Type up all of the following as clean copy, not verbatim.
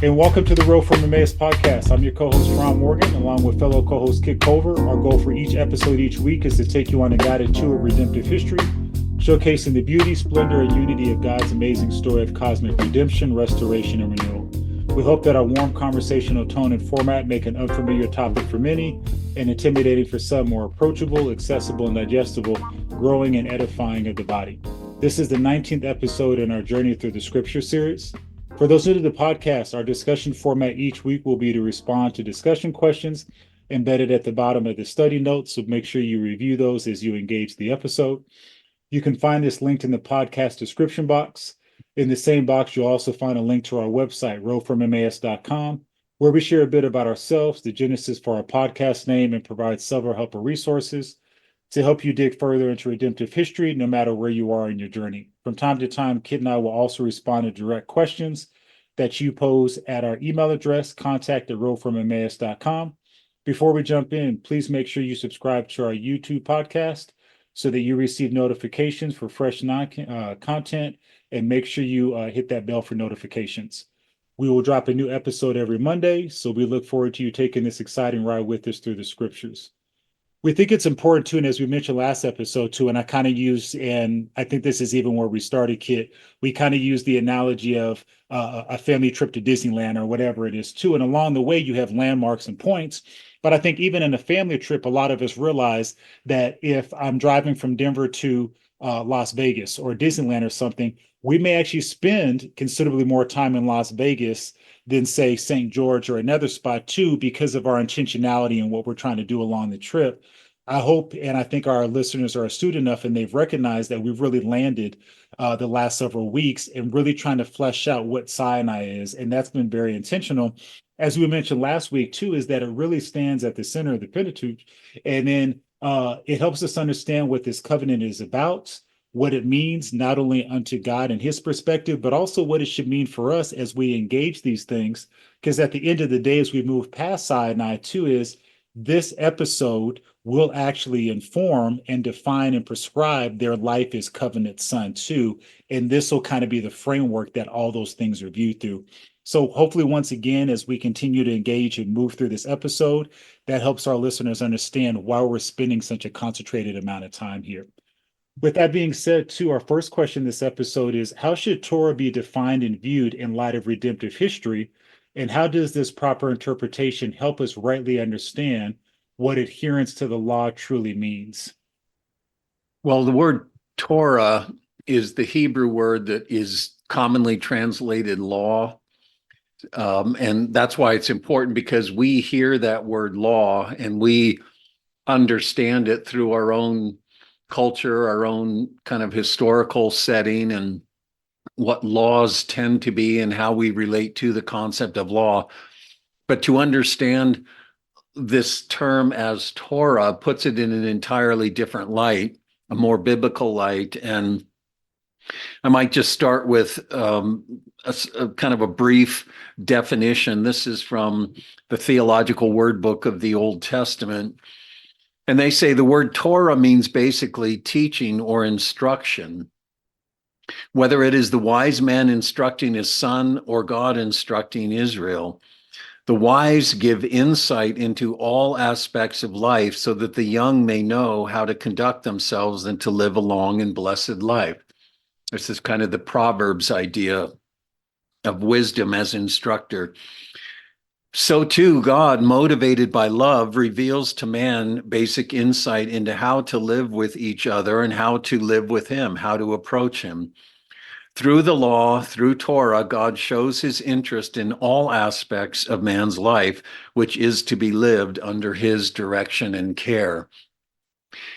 and welcome to the Road from Emmaus podcast. I'm your co-host, Ron Morgan, along with fellow co-host Kit Culver. Our goal for each episode each week is to take you on a guided tour of redemptive history, showcasing the beauty, splendor, and unity of God's amazing story of cosmic redemption, restoration, and renewal. We hope that our warm conversational tone and format make an unfamiliar topic for many and intimidating for some more approachable, accessible, and digestible, growing and edifying of the body. This is the 19th episode in our journey through the scripture series. For those new to the podcast, our discussion format each week will be to respond to discussion questions embedded at the bottom of the study notes, so make sure you review those as you engage the episode. You can find this linked in the podcast description box. In the same box, you'll also find a link to our website, roadfromemmaus.com, where we share a bit about ourselves, the genesis for our podcast name, and provide several helpful resources to help you dig further into redemptive history, no matter where you are in your journey. From time to time, Kit and I will also respond to direct questions that you pose at our email address, contact@roadfromemmaus.com. Before we jump in, please make sure you subscribe to our YouTube podcast so that you receive notifications for fresh content, and make sure you hit that bell for notifications. We will drop a new episode every Monday, so we look forward to you taking this exciting ride with us through the scriptures. We think it's important too, and as we mentioned last episode too, and I kind of use, and I think this is even where we started, Kit, we kind of use the analogy of a family trip to Disneyland or whatever it is too. And along the way, you have landmarks and points. But I think even in a family trip, a lot of us realize that if I'm driving from Denver to Las Vegas or Disneyland or something, we may actually spend considerably more time in Las Vegas than, say, St. George or another spot too, because of our intentionality and what we're trying to do along the trip. I hope, and I think our listeners are astute enough and they've recognized that we've really landed the last several weeks and really trying to flesh out what Sinai is. And that's been very intentional. As we mentioned last week too, is that it really stands at the center of the Pentateuch. And then it helps us understand what this covenant is about, what it means not only unto God and his perspective, but also what it should mean for us as we engage these things. Because at the end of the day, as we move past Sinai too, is this episode will actually inform and define and prescribe their life as covenant son too. And this will kind of be the framework that all those things are viewed through. So hopefully, once again, as we continue to engage and move through this episode, that helps our listeners understand why we're spending such a concentrated amount of time here. With that being said, too, our first question this episode is, how should Torah be defined and viewed in light of redemptive history? And how does this proper interpretation help us rightly understand what adherence to the law truly means? Well, the word Torah is the Hebrew word that is commonly translated law. And that's why it's important, because we hear that word law and we understand it through our own culture, our own kind of historical setting, and what laws tend to be and how we relate to the concept of law. But to understand this term as Torah puts it in an entirely different light, a more biblical light. And I might just start with a kind of a brief definition. This is from the Theological Word Book of the Old Testament. And they say the word Torah means basically teaching or instruction, whether it is the wise man instructing his son or God instructing Israel. The wise give insight into all aspects of life so that the young may know how to conduct themselves and to live a long and blessed life. This is kind of the Proverbs idea of wisdom as instructor. So too, God, motivated by love, reveals to man basic insight into how to live with each other and how to live with him, how to approach him. Through the law, through Torah, God shows his interest in all aspects of man's life, which is to be lived under his direction and care.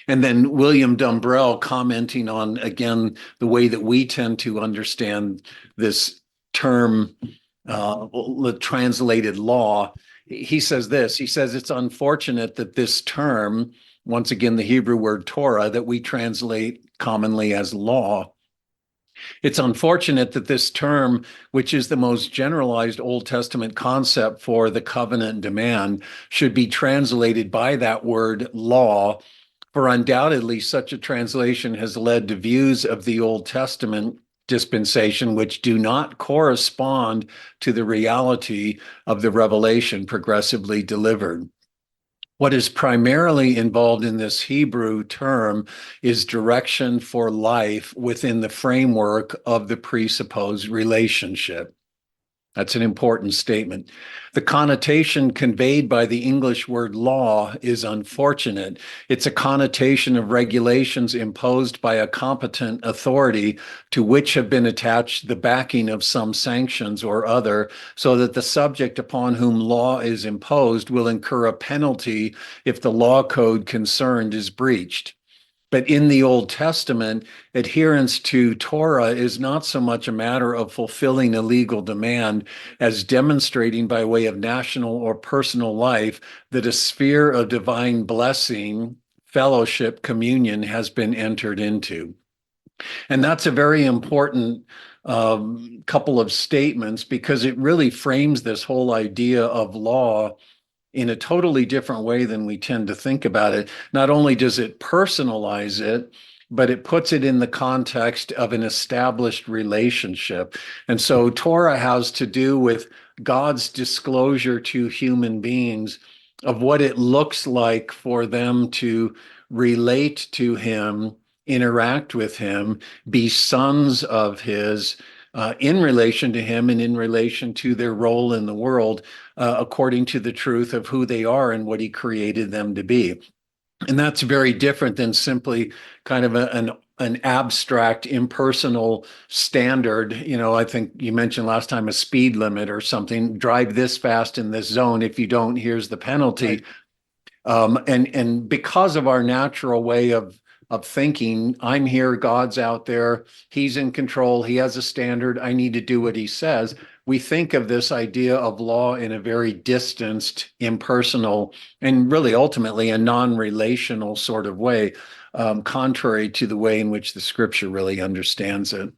And then William Dumbrell, commenting on, again, the way that we tend to understand this term, translated law, he says this. He says it's unfortunate that this term, once again, the Hebrew word Torah, that we translate commonly as law, it's unfortunate that this term, which is the most generalized Old Testament concept for the covenant demand, should be translated by that word law, for undoubtedly such a translation has led to views of the Old Testament dispensation, which do not correspond to the reality of the revelation progressively delivered. What is primarily involved in this Hebrew term is direction for life within the framework of the presupposed relationship. That's an important statement. The connotation conveyed by the English word law is unfortunate. It's a connotation of regulations imposed by a competent authority to which have been attached the backing of some sanctions or other, so that the subject upon whom law is imposed will incur a penalty if the law code concerned is breached. But in the Old Testament, adherence to Torah is not so much a matter of fulfilling a legal demand as demonstrating by way of national or personal life that a sphere of divine blessing, fellowship, communion has been entered into. And that's a very important couple of statements, because it really frames this whole idea of law in a totally different way than we tend to think about it. Not only does it personalize it, but it puts it in the context of an established relationship. And so Torah has to do with God's disclosure to human beings of what it looks like for them to relate to him, interact with him, be sons of his, in relation to him and in relation to their role in the world, according to the truth of who they are and what he created them to be. And that's very different than simply kind of an abstract, impersonal standard. I think you mentioned last time a speed limit or something. Drive this fast in this zone. If you don't, here's the penalty. Right. And because of our natural way of thinking, I'm here, God's out there, he's in control, he has a standard, I need to do what he says. We think of this idea of law in a very distanced, impersonal, and really ultimately a non-relational sort of way, contrary to the way in which the scripture really understands it.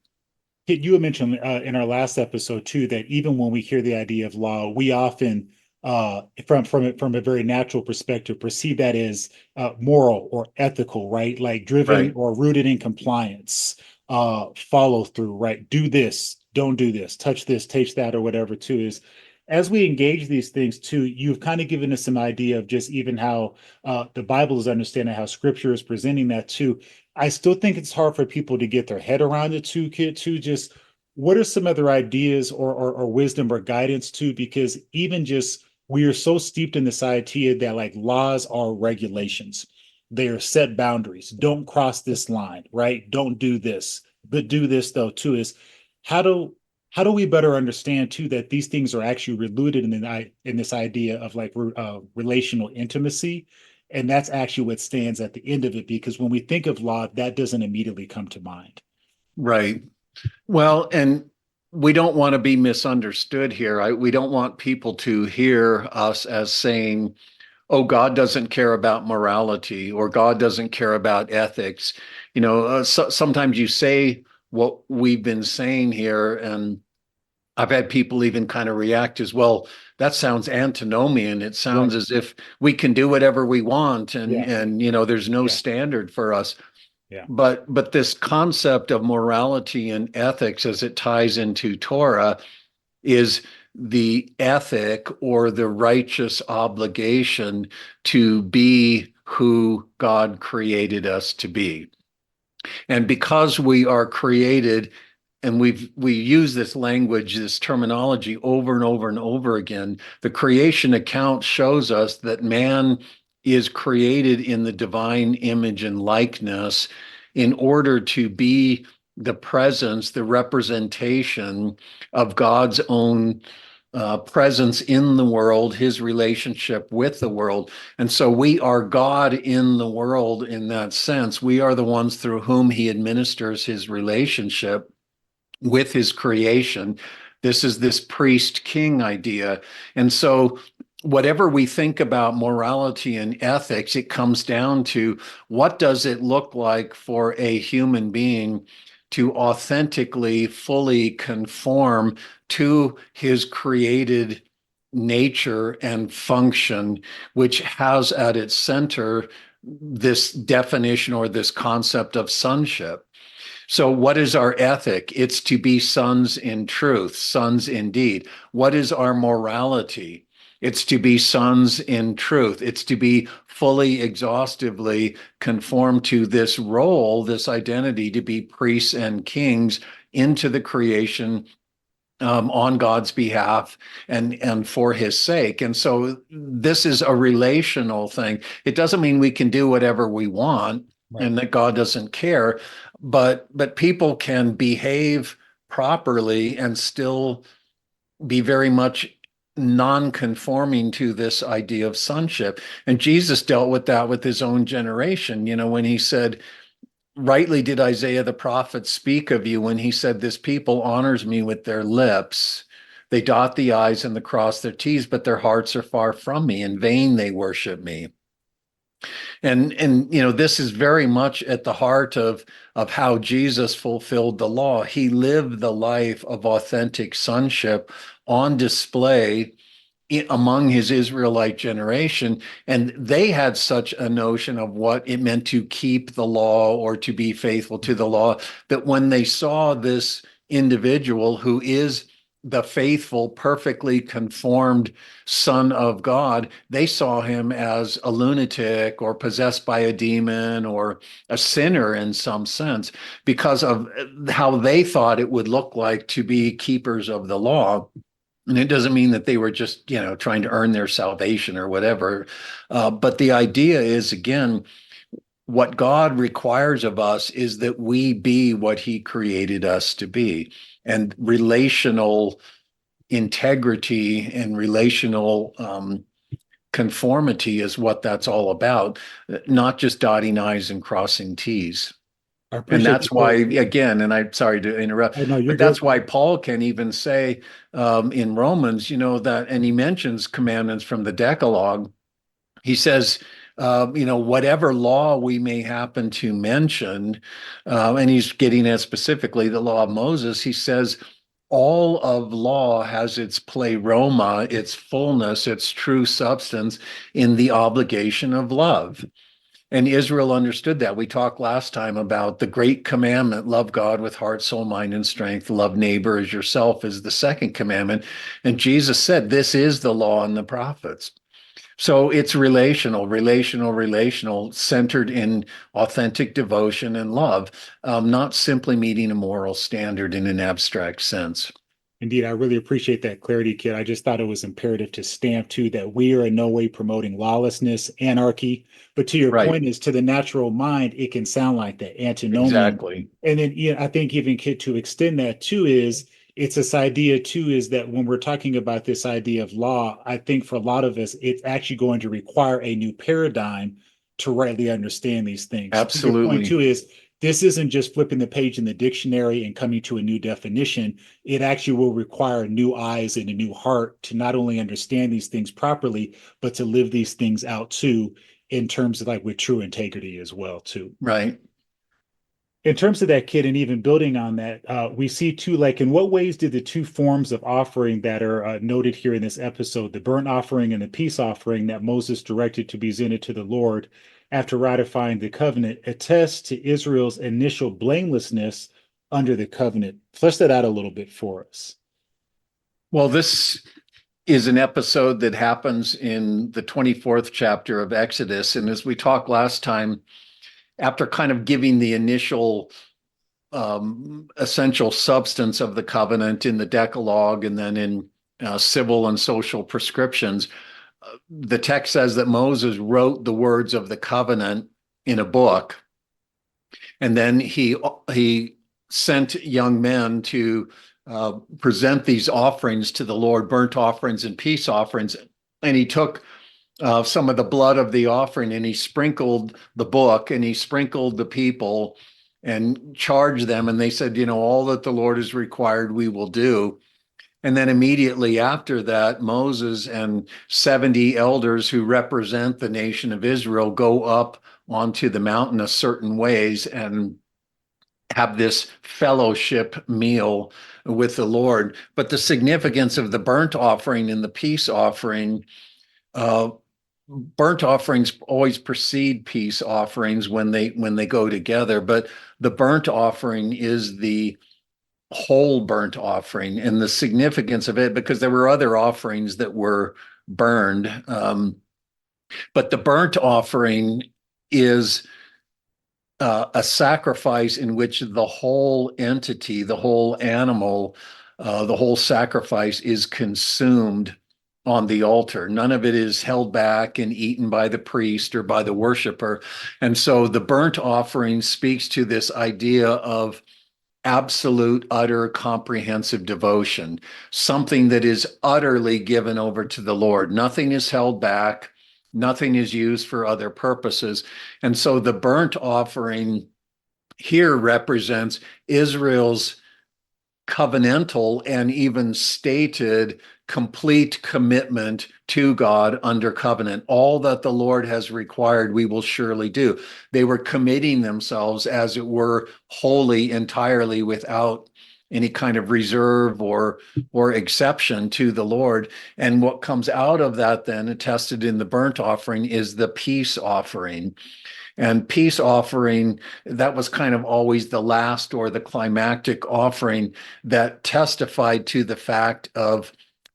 You had mentioned in our last episode too that even when we hear the idea of law, we often, from a very natural perspective, perceive that as moral or ethical, right? Like driven Right. or rooted in compliance, follow through, right? Do this, don't do this, touch this, taste that, or whatever. Too is as we engage these things too, you've kind of given us some idea of just even how the Bible is understanding how Scripture is presenting that too. I still think it's hard for people to get their head around it too, kid, too. Just what are some other ideas or wisdom or guidance too? Because even just we are so steeped in this idea that like laws are regulations. They are set boundaries. Don't cross this line, right? Don't do this. But do this though too is how do how do we better understand too that these things are actually rooted in this idea of like relational intimacy, and that's actually what stands at the end of it, because when we think of law, that doesn't immediately come to mind. Right. Well, and we don't want to be misunderstood here. We don't want people to hear us as saying, oh, God doesn't care about morality or God doesn't care about ethics. Sometimes you say what we've been saying here, and I've had people even kind of react as well. That sounds antinomian. It sounds Right. as if we can do whatever we want, and Yeah. there's no Yeah. standard for us. Yeah. But this concept of morality and ethics as it ties into Torah is the ethic or the righteous obligation to be who God created us to be. And because we are created, and we use this language, this terminology over and over and over again, the creation account shows us that man is created in the divine image and likeness in order to be the presence, the representation of God's own presence in the world, his relationship with the world. And so we are God in the world in that sense. We are the ones through whom he administers his relationship with his creation. This is this priest king idea. And so whatever we think about morality and ethics, it comes down to what does it look like for a human being to authentically, fully conform to his created nature and function, which has at its center this definition or this concept of sonship. So, what is our ethic? It's to be sons in truth, sons indeed. What is our morality? It's to be sons in truth. It's to be fully, exhaustively conformed to this role, this identity, to be priests and kings into the creation on God's behalf and for his sake. And so this is a relational thing. It doesn't mean we can do whatever we want Right. and that God doesn't care, but people can behave properly and still be very much non-conforming to this idea of sonship. And Jesus dealt with that with his own generation, when he said, rightly did Isaiah the prophet speak of you when he said, this people honors me with their lips. They dot the I's and cross their T's, but their hearts are far from me. In vain they worship me. And this is very much at the heart of how Jesus fulfilled the law. He lived the life of authentic sonship on display among his Israelite generation. And they had such a notion of what it meant to keep the law or to be faithful to the law, that when they saw this individual who is the faithful, perfectly conformed Son of God, they saw him as a lunatic or possessed by a demon or a sinner in some sense, because of how they thought it would look like to be keepers of the law. And it doesn't mean that they were just, trying to earn their salvation or whatever. But the idea is, again, what God requires of us is that we be what he created us to be. And relational integrity and relational conformity is what that's all about, not just dotting I's and crossing T's. I And appreciate the that's why, clarity. again, and I'm sorry to interrupt, I know you're but that's good. why Paul can even say in Romans, that, and he mentions commandments from the Decalogue. He says, whatever law we may happen to mention, and he's getting at specifically the law of Moses, he says, all of law has its pleroma, its fullness, its true substance in the obligation of love. And Israel understood that. We talked last time about the great commandment, love God with heart, soul, mind, and strength, love neighbor as yourself is the second commandment. And Jesus said, this is the law and the prophets. So it's relational, centered in authentic devotion and love, not simply meeting a moral standard in an abstract sense. Indeed, I really appreciate that clarity, Kid. I just thought it was imperative to stamp too that we are in no way promoting lawlessness, anarchy. But to your Right. point is to the natural mind, it can sound like that, antinomian. Exactly. And then I think even Kid to extend that too is it's this idea too is that when we're talking about this idea of law, I think for a lot of us, it's actually going to require a new paradigm to rightly understand these things. So to your point Absolutely. too is this isn't just flipping the page in the dictionary and coming to a new definition. It actually will require new eyes and a new heart to not only understand these things properly, but to live these things out too, in terms of like with true integrity as well too. Right. In terms of that, Kid, and even building on that, we see too, like in what ways did the two forms of offering that are noted here in this episode, the burnt offering and the peace offering that Moses directed to be presented to the Lord after ratifying the covenant, attest to Israel's initial blamelessness under the covenant? Flesh that out a little bit for us. Well, this is an episode that happens in the 24th chapter of Exodus. And as we talked last time, after kind of giving the initial essential substance of the covenant in the Decalogue and then in civil and social prescriptions, the text says that Moses wrote the words of the covenant in a book, and then he sent young men to present these offerings to the Lord, burnt offerings and peace offerings. And he took some of the blood of the offering and he sprinkled the book and he sprinkled the people and charged them. And they said, all that the Lord has required, we will do. And then immediately after that, Moses and 70 elders who represent the nation of Israel go up onto the mountain a certain ways and have this fellowship meal with the Lord. But the significance of the burnt offering and the peace offering burnt offerings always precede peace offerings when they go together, but the burnt offering is the whole burnt offering, and the significance of it, because there were other offerings that were burned, but the burnt offering is a sacrifice in which the whole entity, the whole animal, the whole sacrifice is consumed on the altar. None of it is held back and eaten by the priest or by the worshiper. And so the burnt offering speaks to this idea of absolute, utter, comprehensive devotion, something that is utterly given over to the Lord. Nothing is held back. Nothing is used for other purposes. And so the burnt offering here represents Israel's covenantal and even stated complete commitment to God under covenant. All that the Lord has required, we will surely do. They were committing themselves, as it were, wholly, entirely, without any kind of reserve or exception to the Lord. And what comes out of that then, attested in the burnt offering, is the peace offering. And peace offering, that was kind of always the last or the climactic offering that testified to the fact of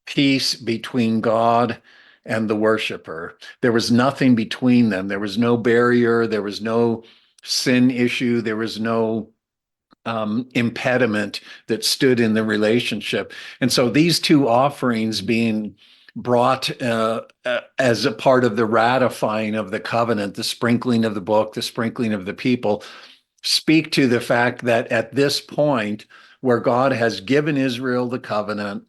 peace between God and the worshiper. There was nothing between them. There was no barrier. There was no sin issue. There was no impediment that stood in the relationship. And so these two offerings being brought as a part of the ratifying of the covenant, the sprinkling of the book, the sprinkling of the people, speak to the fact that at this point where God has given Israel the covenant,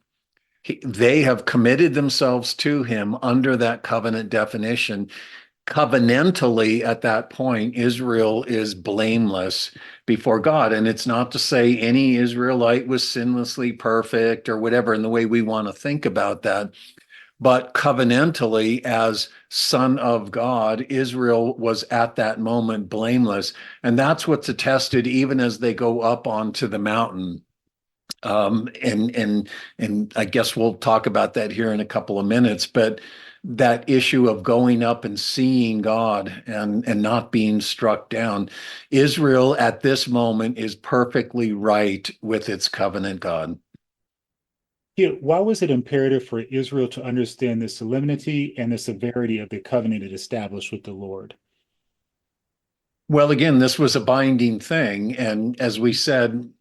they have committed themselves to him under that covenant definition. Covenantally, at that point, Israel is blameless before God. And it's not to say any Israelite was sinlessly perfect or whatever in the way we want to think about that. But covenantally, as son of God, Israel was at that moment blameless. And that's what's attested even as they go up onto the mountain. And I guess we'll talk about that here in a couple of minutes, but that issue of going up and seeing God and not being struck down, Israel at this moment is perfectly right with its covenant God. Yeah, why was it imperative for Israel to understand the solemnity and the severity of the covenant it established with the Lord? Well, again, this was a binding thing. And as we said,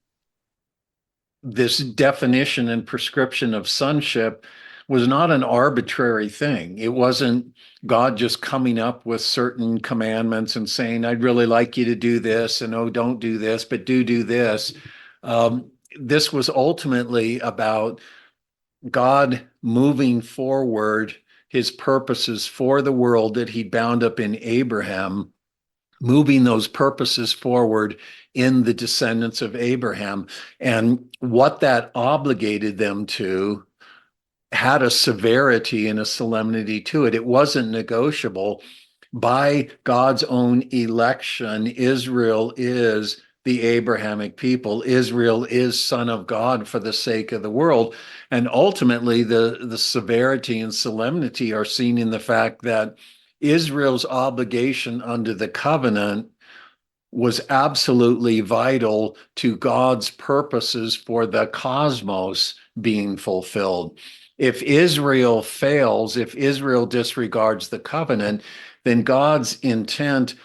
this definition and prescription of sonship was not an arbitrary thing. It wasn't God just coming up with certain commandments and saying, I'd really like you to do this, and oh, don't do this, but do this. This was ultimately about God moving forward his purposes for the world that he bound up in Abraham, moving those purposes forward in the descendants of Abraham. And what that obligated them to had a severity and a solemnity to it. It wasn't negotiable. By God's own election, Israel is the Abrahamic people. Israel is son of God for the sake of the world. And ultimately, the severity and solemnity are seen in the fact that Israel's obligation under the covenant was absolutely vital to God's purposes for the cosmos being fulfilled. If Israel fails, if Israel disregards the covenant, then God's intent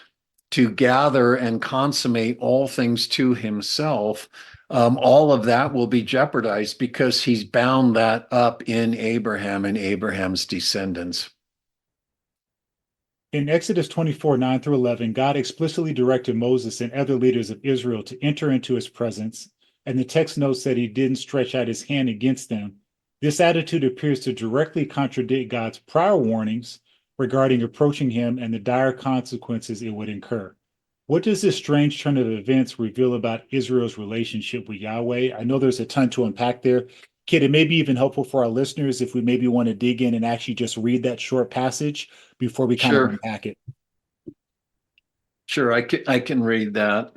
to gather and consummate all things to himself, all of that will be jeopardized because he's bound that up in Abraham and Abraham's descendants. In Exodus 24, 9 through 11, God explicitly directed Moses and other leaders of Israel to enter into his presence, and the text notes that he didn't stretch out his hand against them. This attitude appears to directly contradict God's prior warnings regarding approaching him and the dire consequences it would incur. What does this strange turn of events reveal about Israel's relationship with Yahweh? I know there's a ton to unpack there. Kid, it may be even helpful for our listeners if we maybe want to dig in and actually just read that short passage before we kind of Sure. unpack it. Sure, I can read that.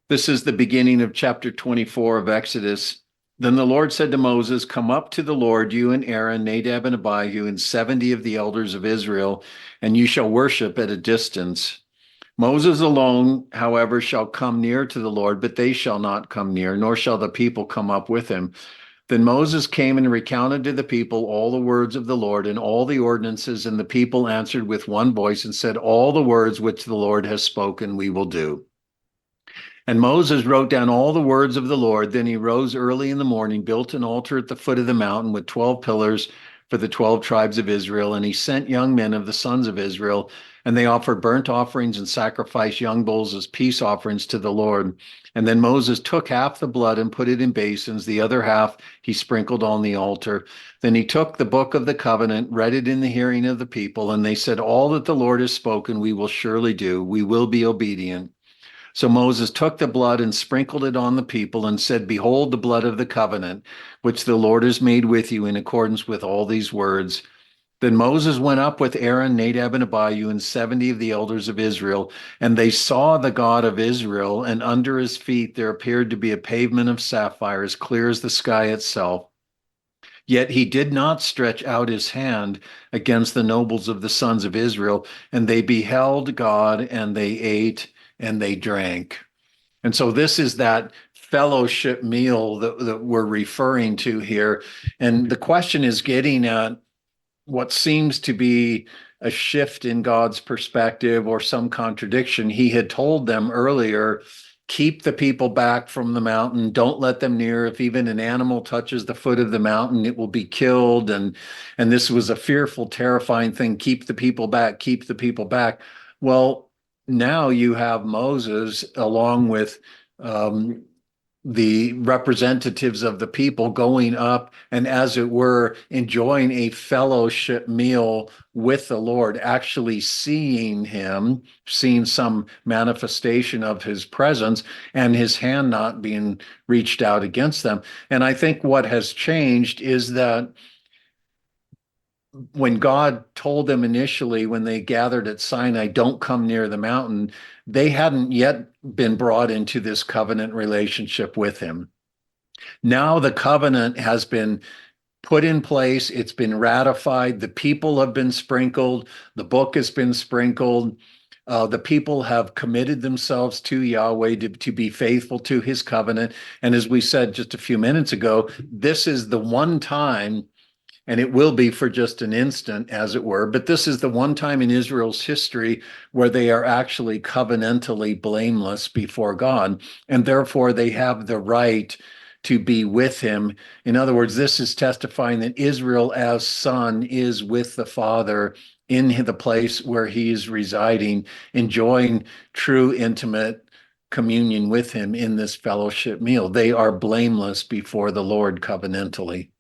This is the beginning of chapter 24 of Exodus. Then the Lord said to Moses, come up to the Lord, you and Aaron, Nadab and Abihu, and 70 of the elders of Israel, and you shall worship at a distance. Moses alone, however, shall come near to the Lord, but they shall not come near, nor shall the people come up with him. Then Moses came and recounted to the people all the words of the Lord and all the ordinances, and the people answered with one voice and said, all the words which the Lord has spoken, we will do. And Moses wrote down all the words of the Lord. Then he rose early in the morning, built an altar at the foot of the mountain with 12 pillars for the 12 tribes of Israel. And he sent young men of the sons of Israel, and they offered burnt offerings and sacrificed young bulls as peace offerings to the Lord. And then Moses took half the blood and put it in basins. The other half he sprinkled on the altar. Then he took the book of the covenant, read it in the hearing of the people, and they said, all that the Lord has spoken, we will surely do. We will be obedient. So Moses took the blood and sprinkled it on the people and said, behold the blood of the covenant, which the Lord has made with you in accordance with all these words. Then Moses went up with Aaron, Nadab, and Abihu, and 70 of the elders of Israel, and they saw the God of Israel, and under his feet there appeared to be a pavement of sapphire, as clear as the sky itself. Yet he did not stretch out his hand against the nobles of the sons of Israel, and they beheld God, and they ate and they drank. And so this is that fellowship meal that we're referring to here. And the question is getting at what seems to be a shift in God's perspective or some contradiction. He had told them earlier, keep the people back from the mountain. Don't let them near. If even an animal touches the foot of the mountain, it will be killed. And this was a fearful, terrifying thing. Keep the people back, keep the people back. Well, now you have Moses along with the representatives of the people going up and, as it were, enjoying a fellowship meal with the Lord, actually seeing him, seeing some manifestation of his presence, and his hand not being reached out against them. And I think what has changed is that when God told them initially, when they gathered at Sinai, don't come near the mountain, they hadn't yet been brought into this covenant relationship with him. Now the covenant has been put in place. It's been ratified. The people have been sprinkled. The book has been sprinkled. The people have committed themselves to Yahweh to be faithful to his covenant. And as we said just a few minutes ago, this is the one time, and it will be for just an instant, as it were, but this is the one time in Israel's history where they are actually covenantally blameless before God, and therefore they have the right to be with him. In other words, this is testifying that Israel as son is with the Father in the place where he is residing, enjoying true intimate communion with him in this fellowship meal. They are blameless before the Lord covenantally.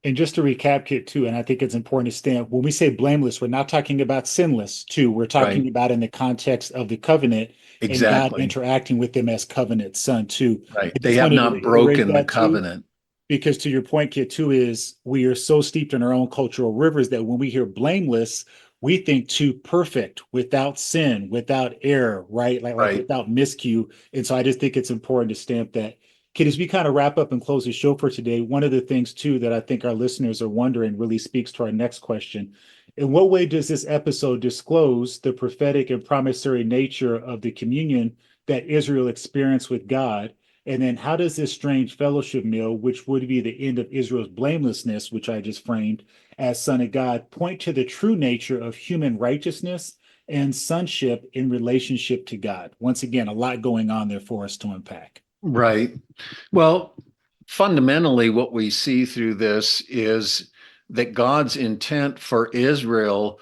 And just to recap, Kit, too, and I think it's important to stand, when we say blameless, we're not talking about sinless, too. We're talking Right. about in the context of the covenant and God Exactly. interacting with them as covenant son, too. Right. I They just have wanted to not reiterate broken the that, too, covenant. because to your point, Kit, too, is we are so steeped in our own cultural rivers that when we hear blameless, we think too perfect, without sin, without error, right? Like Right. without miscue. And so I just think it's important to stamp that. Kid, as we kind of wrap up and close the show for today, one of the things too that I think our listeners are wondering really speaks to our next question. In what way does this episode disclose the prophetic and promissory nature of the communion that Israel experienced with God? And then how does this strange fellowship meal, which would be the end of Israel's blamelessness, which I just framed as son of God, point to the true nature of human righteousness and sonship in relationship to God? Once again, a lot going on there for us to unpack. Right. Well, fundamentally, what we see through this is that God's intent for Israel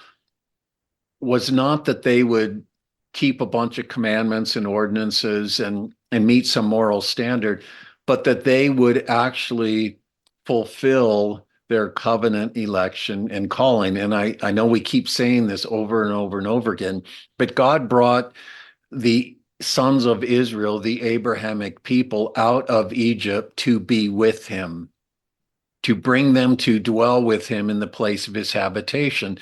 was not that they would keep a bunch of commandments and ordinances and meet some moral standard, but that they would actually fulfill their covenant election and calling. And I know we keep saying this over and over and over again, but God brought the sons of Israel, the Abrahamic people, out of Egypt to be with him, to bring them to dwell with him in the place of his habitation.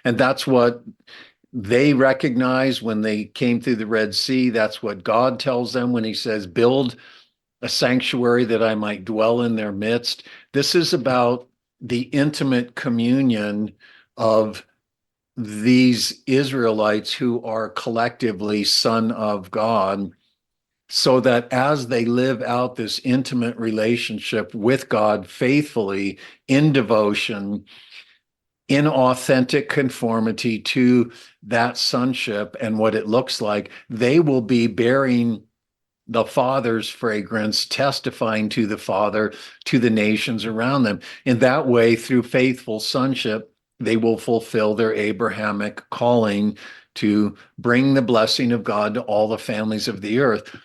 And that's what they recognize when they came through the Red Sea. That's what God tells them when he says, build a sanctuary that I might dwell in their midst. This is about the intimate communion of these Israelites who are collectively son of God, so that as they live out this intimate relationship with God faithfully in devotion, in authentic conformity to that sonship and what it looks like, they will be bearing the Father's fragrance, testifying to the Father, to the nations around them. In that way, through faithful sonship, they will fulfill their Abrahamic calling to bring the blessing of God to all the families of the earth.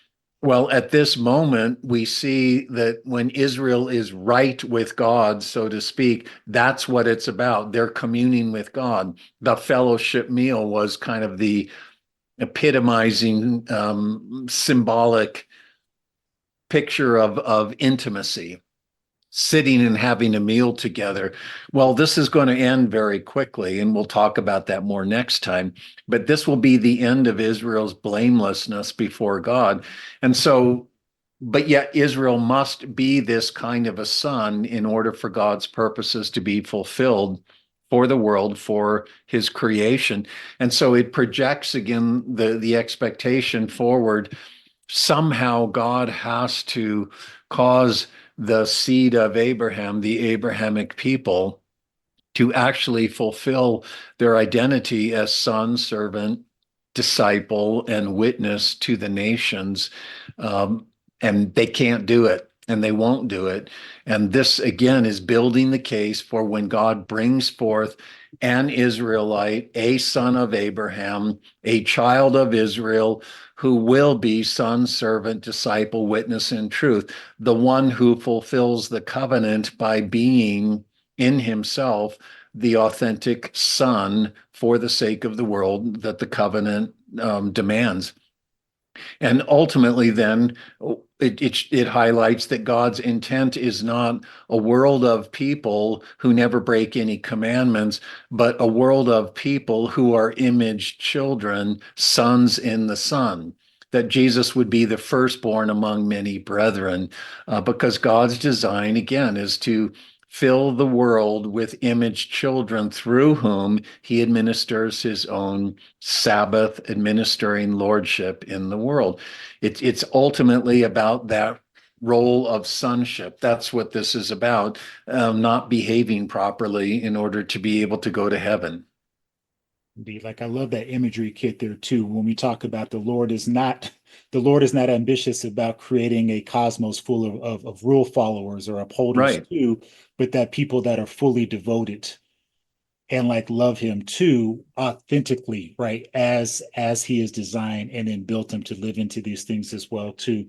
Well, at this moment, we see that when Israel is right with God, so to speak, that's what it's about. They're communing with God. The fellowship meal was kind of the epitomizing symbolic picture of intimacy, sitting and having a meal together. Well, this is going to end very quickly, and we'll talk about that more next time. But this will be the end of Israel's blamelessness before God. And so, but yet Israel must be this kind of a son in order for God's purposes to be fulfilled for the world, for his creation. And so it projects again the expectation forward. Somehow God has to cause the seed of Abraham, the Abrahamic people, to actually fulfill their identity as son, servant, disciple, and witness to the nations. And they can't do it, and they won't do it. And this, again, is building the case for when God brings forth an Israelite, a son of Abraham, a child of Israel, who will be son, servant, disciple, witness, and truth, the one who fulfills the covenant by being in himself the authentic son for the sake of the world that the covenant demands. And ultimately, then, it highlights that God's intent is not a world of people who never break any commandments, but a world of people who are image children, sons in the Son. That Jesus would be the firstborn among many brethren, because God's design, again, is to fill the world with image children through whom he administers his own Sabbath, administering lordship in the world. It's ultimately about that role of sonship. That's what this is about, not behaving properly in order to be able to go to heaven. Indeed, like I love that imagery kit there too. When we talk about the Lord is not ambitious about creating a cosmos full of rule followers or upholders Right. too, but that people that are fully devoted and like love him too authentically, right? As he is designed and then built him to live into these things as well too.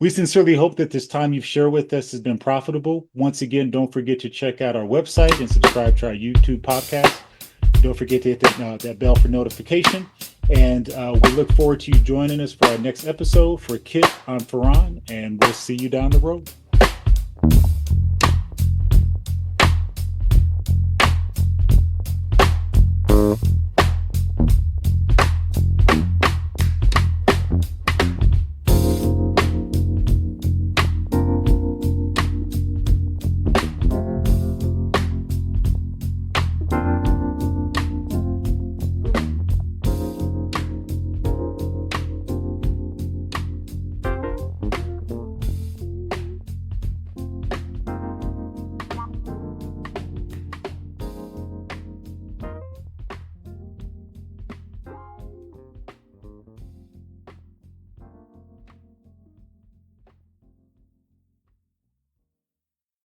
We sincerely hope that this time you've shared with us has been profitable. Once again, don't forget to check out our website and subscribe to our YouTube podcast. Don't forget to hit that bell for notification. And we look forward to you joining us for our next episode. For Kit, I'm Farhan, and we'll see you down the road.